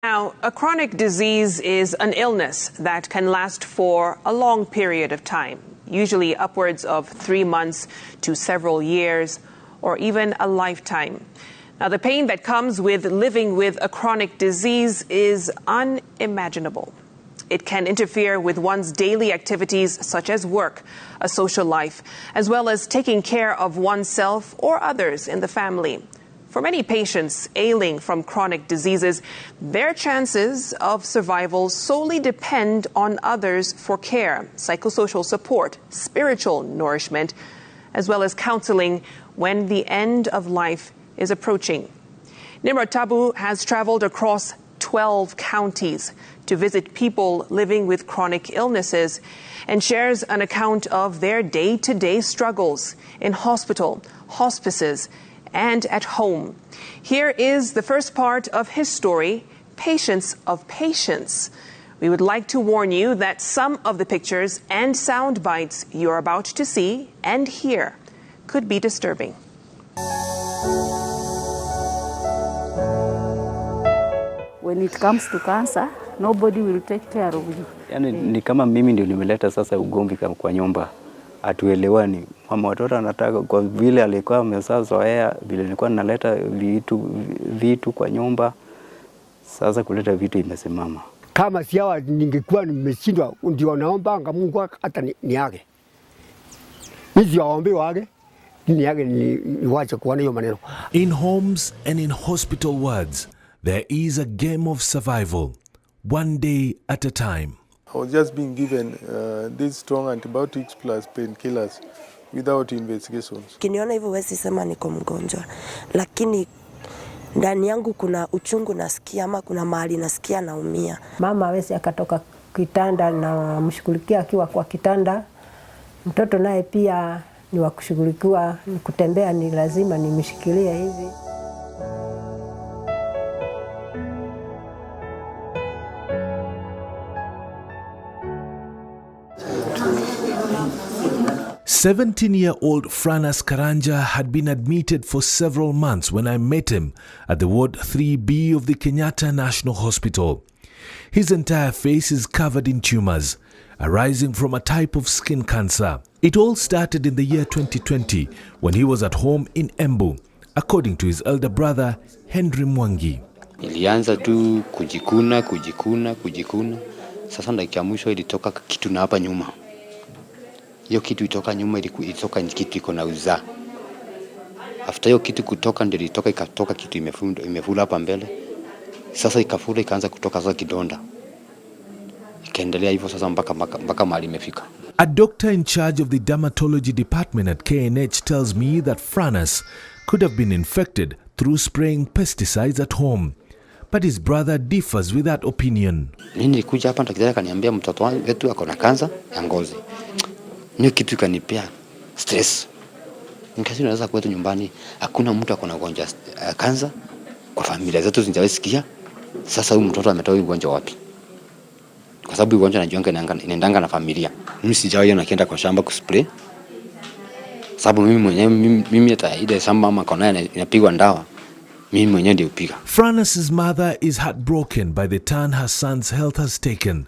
Now, a chronic disease is an illness that can last for a long period of time, usually upwards of 3 months to several years or even a lifetime. Now, the pain that comes with living with a chronic disease is unimaginable. It can interfere with one's daily activities such as work, a social life, as well as taking care of oneself or others in the family. For many patients ailing from chronic diseases, their chances of survival solely depend on others for care, psychosocial support, spiritual nourishment, as well as counselling when the end of life is approaching. Nimrod Taabu has traveled across 12 counties to visit people living with chronic illnesses and shares an account of their day-to-day struggles in hospital, hospices, and at home. Here is the first part of his story, Patience of Patience. We would like to warn you that some of the pictures and sound bites you're about to see and hear could be disturbing. When it comes to cancer, nobody will take care of you. Yani ni kama mimi ndio nimeleta sasa ugomvi kwa nyumba. Atuelewani. Mama watoto anataka kwa vile alikuwa amesazoea vile nilikuwa naleta vitu kwa nyumba. Sasa kuleta vitu imesimama. Kama siawa ningekuwa nimeshindwa ndio naomba Mungu hata niage. Hizi waombe wage niage niwache kuona hiyo maneno. In homes and in hospital wards, there is a game of survival, one day at a time. I was just being given these strong antibiotics plus painkillers without investigations. Kiniona hivyo wezi sema niko mgonjwa, lakini ndani yangu kuna uchungu nasikia ama kuna mahali nasikia naumia. Mama hawezi akatoka kitanda na mshughulikia akiwa kwa kitanda. Mtoto naye pia ni wa kushughulikiwa, kutembea ni lazima nimshikilie hivi. "17-year-old Franas Karanja had been admitted for several months when I met him at the Ward 3B of the Kehpca National Hospital. His entire face is covered in tumors, arising from a type of skin cancer. It all started in the year 2020 when he was at home in Embu, according to his elder brother, Henry Mwangi. Ilianza tu kujikuna. Sasa dakika mwisho ilitoka kitu na hapa nyuma. Hiyo kitu itoka nyuma ilitoka kitu iko na uzaa. After hiyo kitu kutoka ndio ikatoka kitu imefula hapa mbele. Sasa ikafula ikaanza kutoka sasa kidonda. Ikaendelea hivyo sasa mpaka mahali imefika. A doctor in charge of the dermatology department at KNH tells me that Franas could have been infected through spraying pesticides at home. But his brother differs with that opinion. Mimi nilikuja hapa daktari akaniambia mtoto wangu wetu ako na kansa ya ngozi. Niyo kitu kanipea stress. Nikasema naweza kwetu nyumbani hakuna mtu akona ugonjwa kansa kwa familia zetu zinjawesikia. Sasa huyu mtoto ametoa ugonjwa wapi? Kwa sababu ugonjwa najuanga inaendanga na familia. Mimi sijawahi nakienda kwa shamba kuspray. Sababu mimi hata ile shamba mama kona inapigwa ndawa. Mimi mwenyewe ndio upiga. Franas's mother is heartbroken by the turn her son's health has taken.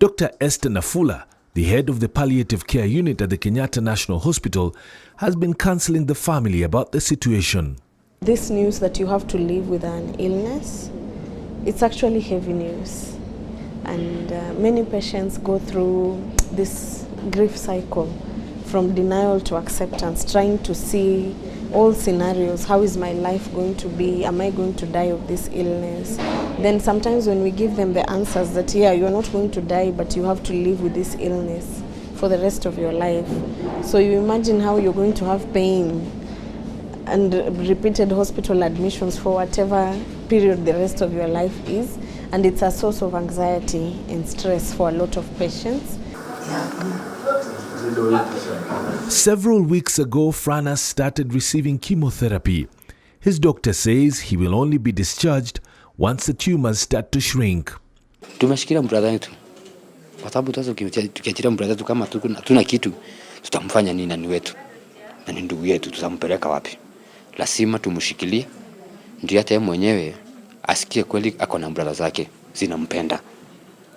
Dr. Esther Nafula, the head of the palliative care unit at the Kehpca National Hospital, has been counseling the family about the situation. This news that you have to live with an illness, it's actually heavy news. And many patients go through this grief cycle from denial to acceptance, trying to see all scenarios. How is my life going to be? Am I going to die of this illness? Then sometimes when we give them the answers that, yeah, you're not going to die, but you have to live with this illness for the rest of your life. So you imagine how you're going to have pain and repeated hospital admissions for whatever period the rest of your life is. And it's a source of anxiety and stress for a lot of patients. Several weeks ago, Franas started receiving chemotherapy. His doctor says he will only be discharged once the tumors start to shrink. Tumeshikilia brother yetu. Kwa sababu tukiachilia brother yetu kama tuna kitu, tutamfanya nini na ni wetu? Na ni ndugu yetu, tutampeleka wapi? Lazima tumshikilie. Ndio hata yeye mwenyewe asikie kweli ako na brother zake zinampenda,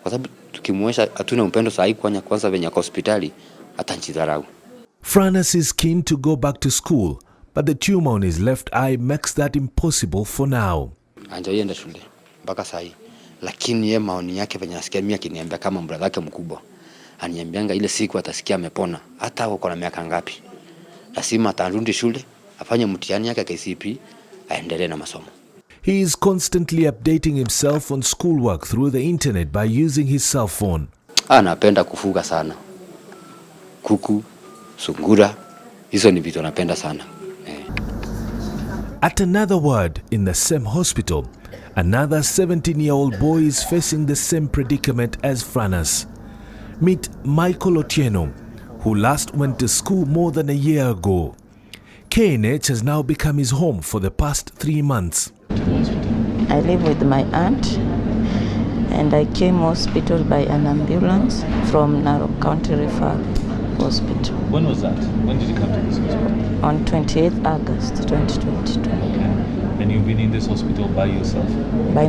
kwa sababu tukimwonyesha hatuna upendo saa hii, kwanza venye kwa hospitali atanjidharau. Francis is keen to go back to school, but the tumor on his left eye makes that impossible for now. Anjaenda shule mpaka saa hii, lakini yeye maoni yake venye asikia mimi akiniambia kama brother yake mkubwa, aniambianga ile siku atasikia amepona, hata uko na miaka ngapi, lazima atarudi shule, afanye mtihani yake KCP, aendelee na masomo. He is constantly updating himself on schoolwork through the internet by using his cell phone. Anapenda kufuga sana. Kuku, sungura, hizo ni vitu anapenda sana. At another ward in the same hospital, another 17-year-old boy is facing the same predicament as Francis. Meet Michael Otieno, who last went to school more than a year ago. KNH has now become his home for the past 3 months. I live with my aunt, and I came hospital by an ambulance from Narok County Referral Hospital. When was that? When did you come to this hospital? On 28th August 2022. Okay. And you've been in this hospital by yourself? By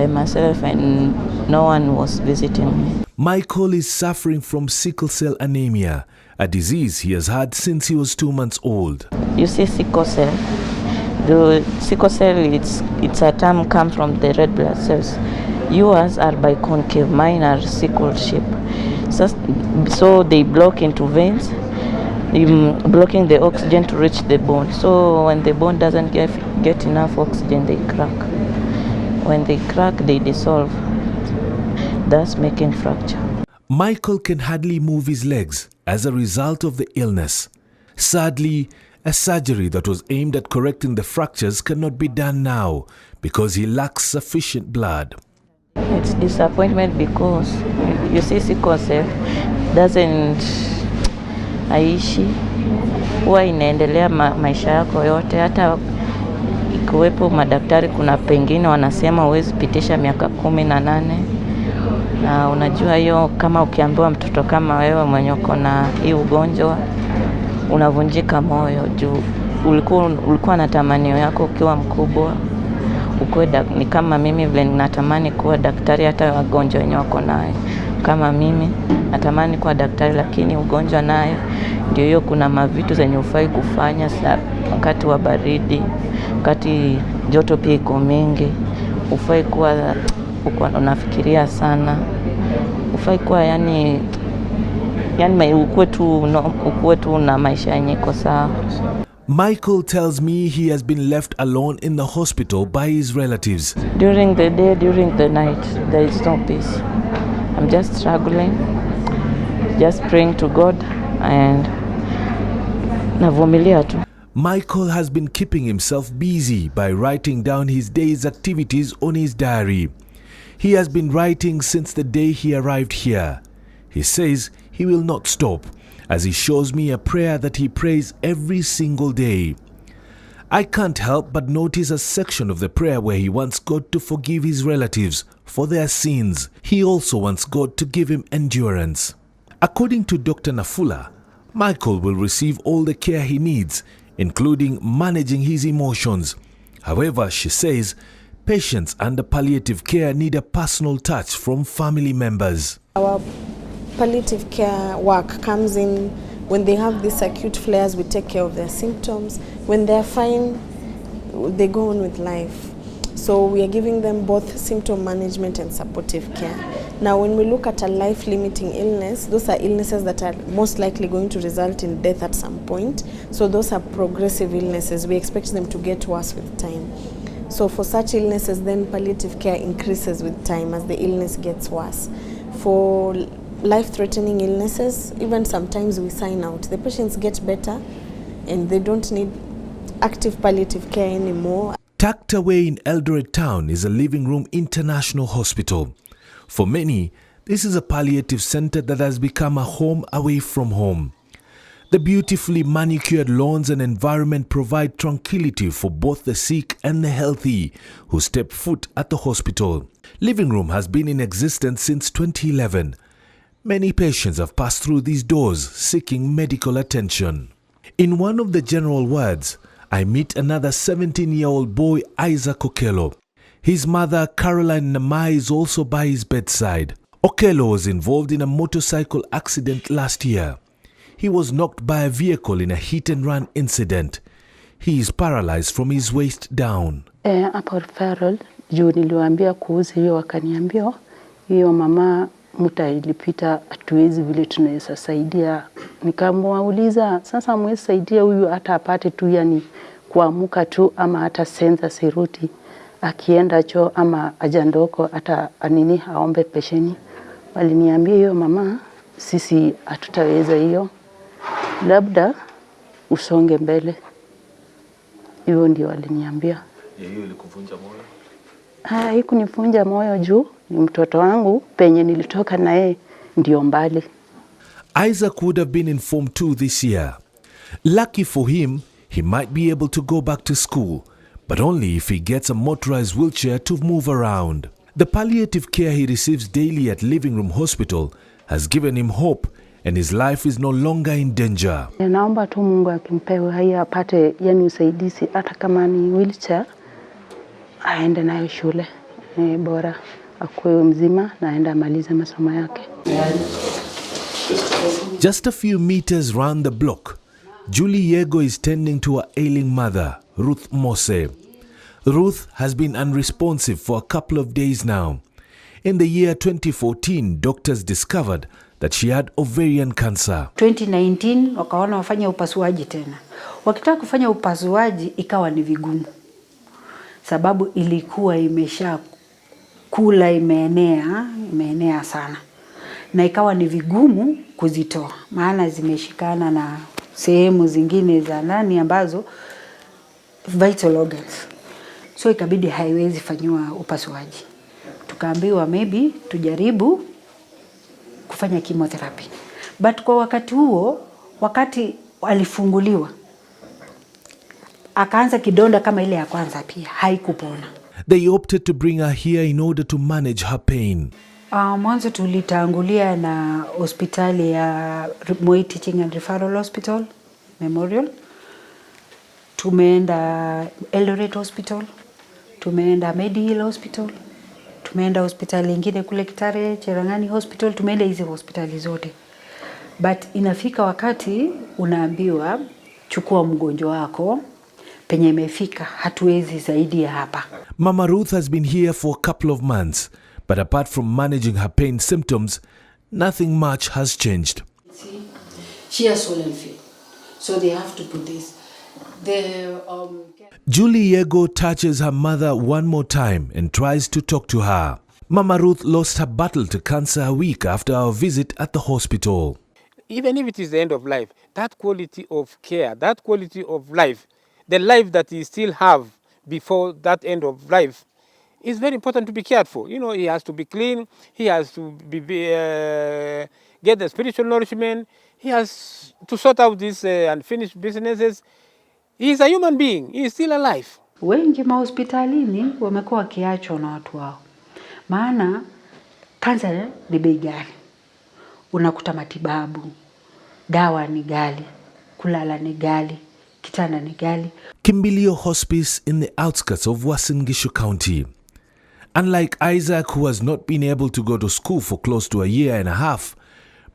myself, and no one was visiting me. Michael is suffering from sickle cell anemia, a disease he has had since he was 2 months old. You see, sickle cell. The sickle cell, it's a term comes from the red blood cells. Yours are biconcave, mine are sickle shape. So they block into veins, blocking the oxygen to reach the bone. So when the bone doesn't get enough oxygen, they crack. When they crack, they dissolve, thus making fracture. Michael can hardly move his legs as a result of the illness. Sadly, a surgery that was aimed at correcting the fractures cannot be done now because he lacks sufficient blood. It's disappointment because you see, sickle cell doesn't aishi, huwa inaendelea maisha yako yote. Hata ikiwepo madaktari, kuna pengine wanasema huwezi pitisha miaka 18, na unajua hiyo, kama ukiambiwa mtoto kama wewe mwenye uko na hii ugonjwa unavunjika moyo juu ulikuwa na tamanio yako ukiwa mkubwa ukuwe ni kama mimi vile ninatamani kuwa daktari. Hata wagonjwa wenye wako nayo kama mimi natamani kuwa daktari, lakini ugonjwa nayo ndio hiyo, kuna mavitu zenye ufai kufanya wakati wa baridi, wakati joto pia iko mingi, ufai kuwa unafikiria sana, ufai kuwa yani ukuwe tu na maisha yenye iko sawa. Michael tells me he has been left alone in the hospital by his relatives. During the day, during the night, there is no peace. I'm just struggling, just praying to God and navumilia tu. Michael has been keeping himself busy by writing down his day's activities on his diary. He has been writing since the day he arrived here. He says he will not stop, as he shows me a prayer that he prays every single day. I can't help but notice a section of the prayer where he wants God to forgive his relatives for their sins. He also wants God to give him endurance. According to Dr. Nafula, Michael will receive all the care he needs, including managing his emotions. However, she says, patients under palliative care need a personal touch from family members. Our palliative care work comes in when they have these acute flares. We take care of their symptoms. When they're fine, they go on with life. So we are giving them both symptom management and supportive care. Now, when we look at a life-limiting illness, those are illnesses that are most likely going to result in death at some point. So those are progressive illnesses. We expect them to get worse with time. So for such illnesses, then palliative care increases with time as the illness gets worse. For life-threatening illnesses, even sometimes we sign out. The patients get better and they don't need active palliative care anymore. Tucked away in Eldoret town is a Living Room International Hospital. For many, this is a palliative center that has become a home away from home. The beautifully manicured lawns and environment provide tranquility for both the sick and the healthy who step foot at the hospital. Living Room has been in existence since 2011. Many patients have passed through these doors seeking medical attention. In one of the general wards, I meet another 17-year-old boy, Isaac Okello. His mother, Caroline Namai, is also by his bedside. Okello was involved in a motorcycle accident last year. He was knocked by a vehicle in a hit-and-run incident. He is paralyzed from his waist down. Hapo referral juu niliwaambia kuhusu hiyo, wakaniambia hiyo mama muta ilipita, hatuwezi vile tunaweza saidia. Nikamwauliza sasa mwezi saidia huyu hata apate tu yani kuamuka tu ama hata senza siruti akienda choo ama ajandoko hata anini aombe pesheni. Waliniambia hiyo mama sisi hatutaweza hiyo, labda usonge mbele. Hiyo ndio waliniambia. Hiyo ilikuvunja moyo? Haikunifunja moyo juu ni mtoto wangu, penye nilitoka naye ndio mbali. Isaac would have been informed too this year. Lucky for him, he might be able to go back to school, but only if he gets a motorized wheelchair to move around. The palliative care he receives daily at Living Room Hospital has given him hope, and his life is no longer in danger. Naomba tu Mungu akimpewe haya apate yani usaidizi, hata kama ni wheelchair aende nayo shule bora akuwe mzima na aende amalize masomo yake. Just a few meters round the block, Julie Yego is tending to her ailing mother, Ruth Mose. Ruth has been unresponsive for a couple of days now. In the year 2014, doctors discovered that she had ovarian cancer. 2019 wakaona wafanya upasuaji tena. Wakitaka kufanya upasuaji ikawa ni vigumu, sababu ilikuwa imesha kula, imeenea sana, na ikawa ni vigumu kuzitoa, maana zimeshikana na sehemu zingine za ndani ambazo vital organs. So ikabidi haiwezi fanywa upasuaji. Tukaambiwa maybe tujaribu kufanya chemotherapy. But kwa wakati huo, wakati alifunguliwa, akaanza kidonda kama ile ya kwanza pia, haikupona. They opted to bring her here in order to manage her pain. Mwanzo tulitangulia na hospitali ya Moi Teaching and Referral Hospital, Memorial. Tumeenda Eldoret Hospital, tumeenda Medihill Hospital, tumeenda hospitali ingine kule Kitare, Cherangani Hospital, tumeenda hizi hospitali zote. But inafika wakati unaambiwa chukua mgonjwa wako, penye imefika hatuwezi zaidi ya hapa. Mama Ruth has been here for a couple of months, but apart from managing her pain symptoms, nothing much has changed. See, she has swollen feet, so they have to put this. Julie Yego touches her mother one more time and tries to talk to her. Mama Ruth lost her battle to cancer a week after our visit at the hospital. Even if it is the end of life, that quality of care, that quality of life, the life that he still have before that end of life is very important to be cared for. You know, he has to be clean, he has to get the spiritual nourishment, he has to sort out these unfinished businesses. He is a human being, he is still alive. Wengi mahospitalini wamekuwa wakiachwa na watu wao. Maana kansa ni bei ghali. Unakuta matibabu, dawa ni ghali, kulala ni ghali, kitanda ni ghali. Kimbilio Hospice in the outskirts of Uasin Gishu County. Unlike Isaac, who has not been able to go to school for close to a year and a half,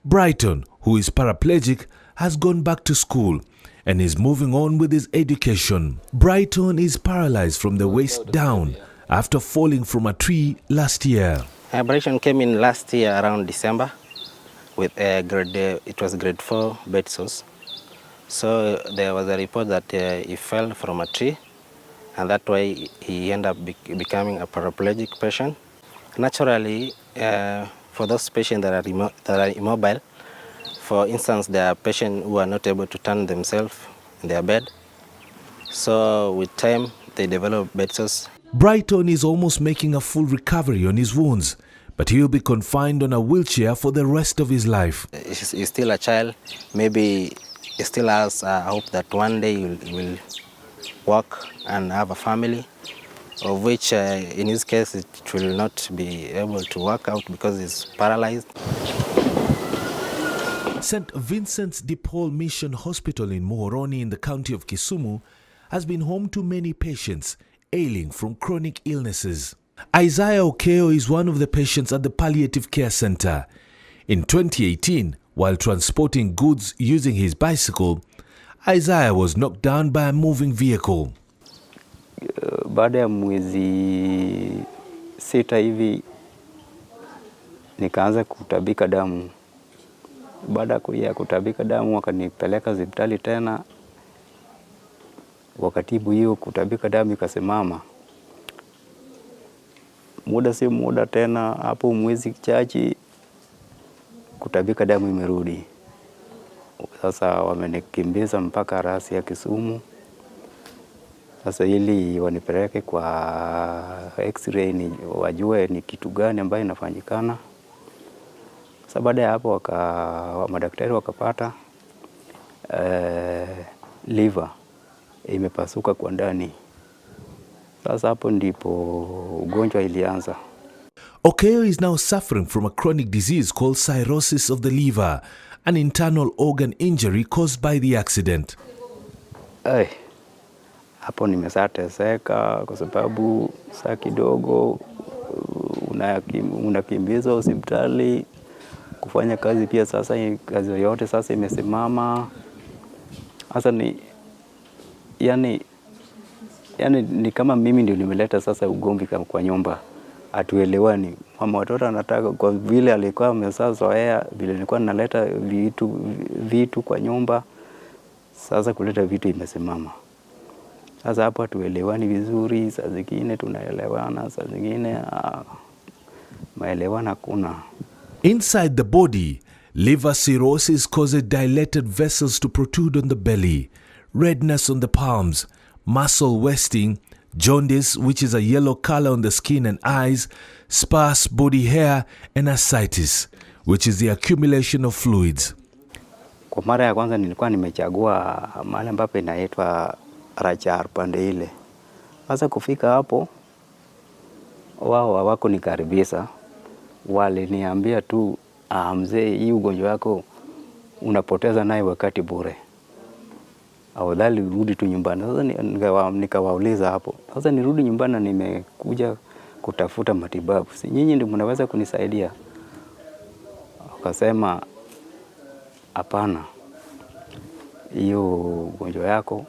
Brighton, who is paraplegic, has gone back to school and is moving on with his education. Brighton is paralyzed from the waist down after falling from a tree last year. Brighton came in last year around December with it was grade 4 bed sores. So there was a report that he fell from a tree, and that way he ended up becoming a paraplegic patient. Naturally, for those patients that are immobile, for instance, there are patients who are not able to turn themselves in their bed. So with time, they develop bed sores. Brighton is almost making a full recovery on his wounds, but he will be confined on a wheelchair for the rest of his life. He's still a child. Maybe he still has hope that one day he will work and have a family, of which in his case it will not be able to work out because he's paralyzed. St. Vincent's de Paul Mission Hospital in Muhoroni in the county of Kisumu has been home to many patients ailing from chronic illnesses. Isaiah Okeo is one of the patients at the Palliative Care Center. In 2018, while transporting goods using his bicycle, Isaiah was knocked down by a moving vehicle. Baada ya mwezi 6 hivi nikaanza kutabika damu. Baada ya kutabika damu wakanipeleka hospitali tena. Wakatibu hiyo kutabika damu ikasimama. Muda si muda tena hapo mwezi chache kutabika damu imerudi. Sasa wamenikimbiza mpaka rasi ya Kisumu. Sasa ili wanipeleke kwa x-ray ni wajue ni kitu gani ambayo inafanyikana. Sasa baada ya hapo madaktari wakapata liver imepasuka kwa ndani. Sasa hapo ndipo ugonjwa ilianza. Okeo is now suffering from a chronic disease called cirrhosis of the liver, an internal organ injury caused by the accident. Hapo nimesateseka kwa sababu saa kidogo unakimbizwa hospitali kufanya kazi pia. Sasa kazi yote sasa imesimama. Sasa yani ni kama mimi ndio nimeleta sasa ugomvi kwa nyumba. Hatuelewani. Mama watoto anataka kwa vile alikuwa amezoea vile nilikuwa naleta vitu kwa nyumba. Sasa kuleta vitu imesimama. Sasa hapo hatuelewani vizuri, saa zingine tunaelewana, saa zingine maelewano hakuna. Inside the body, liver cirrhosis causes dilated vessels to protrude on the belly, redness on the palms, muscle wasting, jaundice, which is a yellow color on the skin and eyes, sparse body hair, and ascites, which is the accumulation of fluids. Kwa mara ya kwanza nilikuwa nimechagua mahali ambapo inaitwa Rachar pande ile. Sasa kufika hapo wao hawako nikaribisha. Waliniambia tu mzee, hii ugonjwa wako unapoteza naye wakati bure. Afadhali rudi tu nyumbani. Sasa nikawauliza hapo. Sasa nirudi nyumbani na nimekuja kutafuta matibabu. Si nyinyi ndio mnaweza kunisaidia? Wakasema hapana. Hiyo ugonjwa yako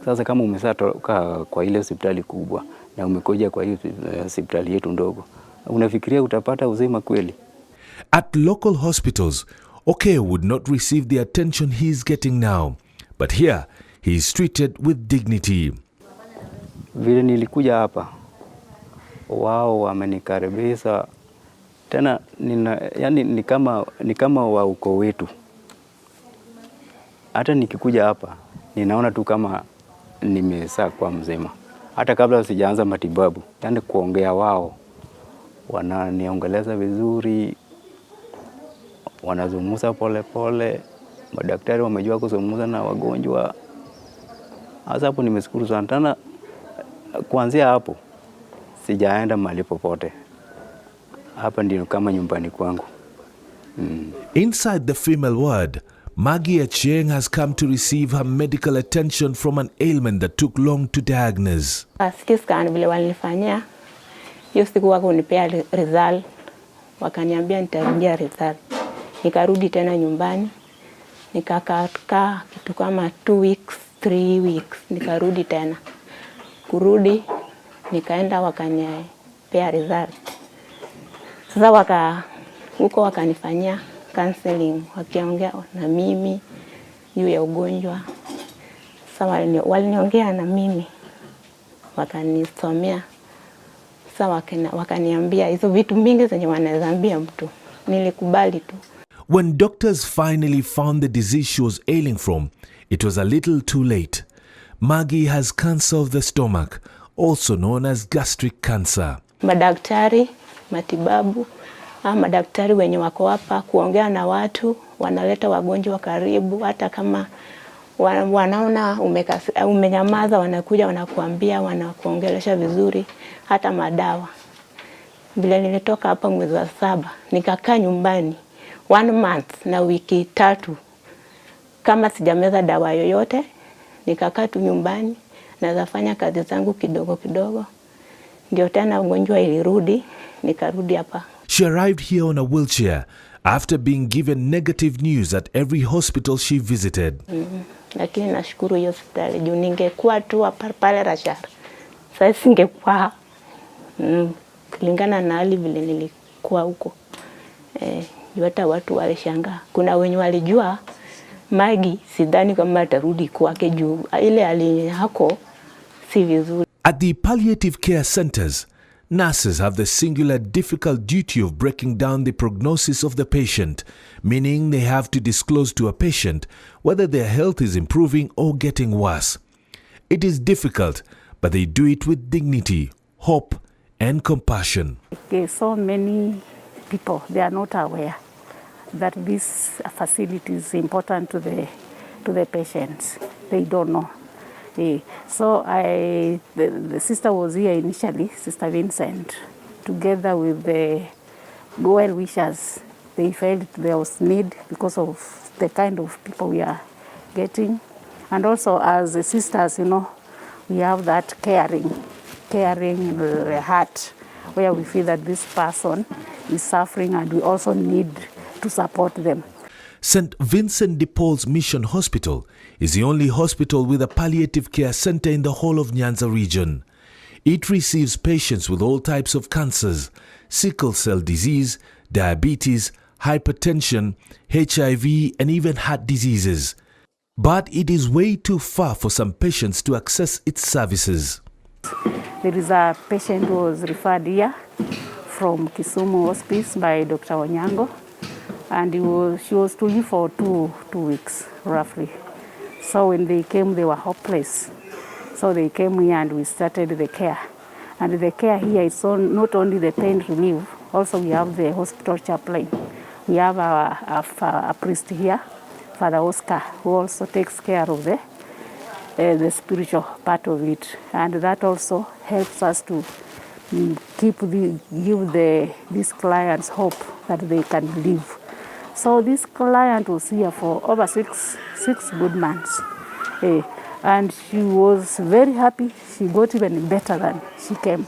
sasa kama umesatoka kwa ile hospitali kubwa na umekuja kwa hiyo hospitali yetu ndogo, unafikiria utapata uzima kweli? At local hospitals, Okeo would not receive the attention he is getting now, but here he is treated with dignity. Vile nilikuja hapa, wao wamenikaribisha tena, yani ni kama wa ukoo wetu. Hata nikikuja hapa ninaona tu kama nimesaa kwa mzima. Hata kabla sijaanza matibabu, yani kuongea wao wananiongeleza vizuri, wanazungumza pole pole. Madaktari wamejua kuzungumza na wagonjwa. Hasa hapo nimeshukuru sana. Tena kuanzia hapo sijaenda mahali popote. Hapa ndio kama nyumbani kwangu. Inside the female ward, Maggie Achieng has come to receive her medical attention from an ailment that took long to diagnose. CT scan vile walinifanyia, hiyo siku wako unipea result, wakaniambia nitarudia result. Nikarudi tena nyumbani, nikakaa kitu kama 2 weeks, 3 weeks, nikarudi tena. Kurudi, nikaenda wakanipea result. Sasa huko wakanifanyia counselling, wakiongea na mimi juu ya ugonjwa. Sasa waliniongea na mimi, wakanisomea. Sasa wakaniambia hizo vitu mingi zenye wanaweza ambia mtu. Nilikubali tu. When doctors finally found the disease she was ailing from, it was a little too late. Maggie has cancer of the stomach, also known as gastric cancer. Madaktari, matibabu, madaktari wenye wako hapa kuongea na watu, wanaleta wagonjwa karibu, hata kama wanaona umenyamaza, wanakuja wanakuambia, wanakuongelesha vizuri, hata madawa. Bila nilitoka hapa mwezi wa 7, nikakaa nyumbani 1 month na wiki 3 kama sijameza dawa yoyote, nikakaa tu nyumbani. naweza fanya kazi zangu kidogo kidogo. Ndio tena ugonjwa ilirudi, nikarudi hapa. She arrived here on a wheelchair after being given negative news at every hospital she visited. Lakini nashukuru hiyo hospitali juu ningekuwa tu pale Rashar. Sasa singekuwa kulingana na hali vile nilikuwa huko. Hata watu walishangaa. Kuna wenye walijua Magi sidhani kama atarudi kwake juu ile hali yako si vizuri. At the palliative care centers, nurses have the singular difficult duty of breaking down the prognosis of the patient, meaning they have to disclose to a patient whether their health is improving or getting worse. It is difficult, but they do it with dignity, hope, and compassion. Okay, so many people, they are not aware that this facility is important to the patients. They don't know. So the sister was here initially, Sister Vincent, together with the well wishers. They felt there was need because of the kind of people we are getting. And also as the sisters, you know, we have that caring the heart, where we feel that this person is suffering and we also need to support them. St. Vincent de Paul's Mission Hospital is the only hospital with a palliative care center in the whole of Nyanza region. It receives patients with all types of cancers, sickle cell disease, diabetes, hypertension, HIV, and even heart diseases. But it is way too far for some patients to access its services. There is a patient who was referred here from Kisumu Hospice by Dr. Onyango, and she was to live for two weeks, roughly. So when they came, they were hopeless. So they came here and we started the care. And the care here is not only the pain relief, also we have the hospital chaplain. We have a priest here, Father Oscar, who also takes care of the spiritual part of it. And that also helps us to give these clients hope that they can live. So this client was here for over six good months. And she was very happy. She got even better than she came.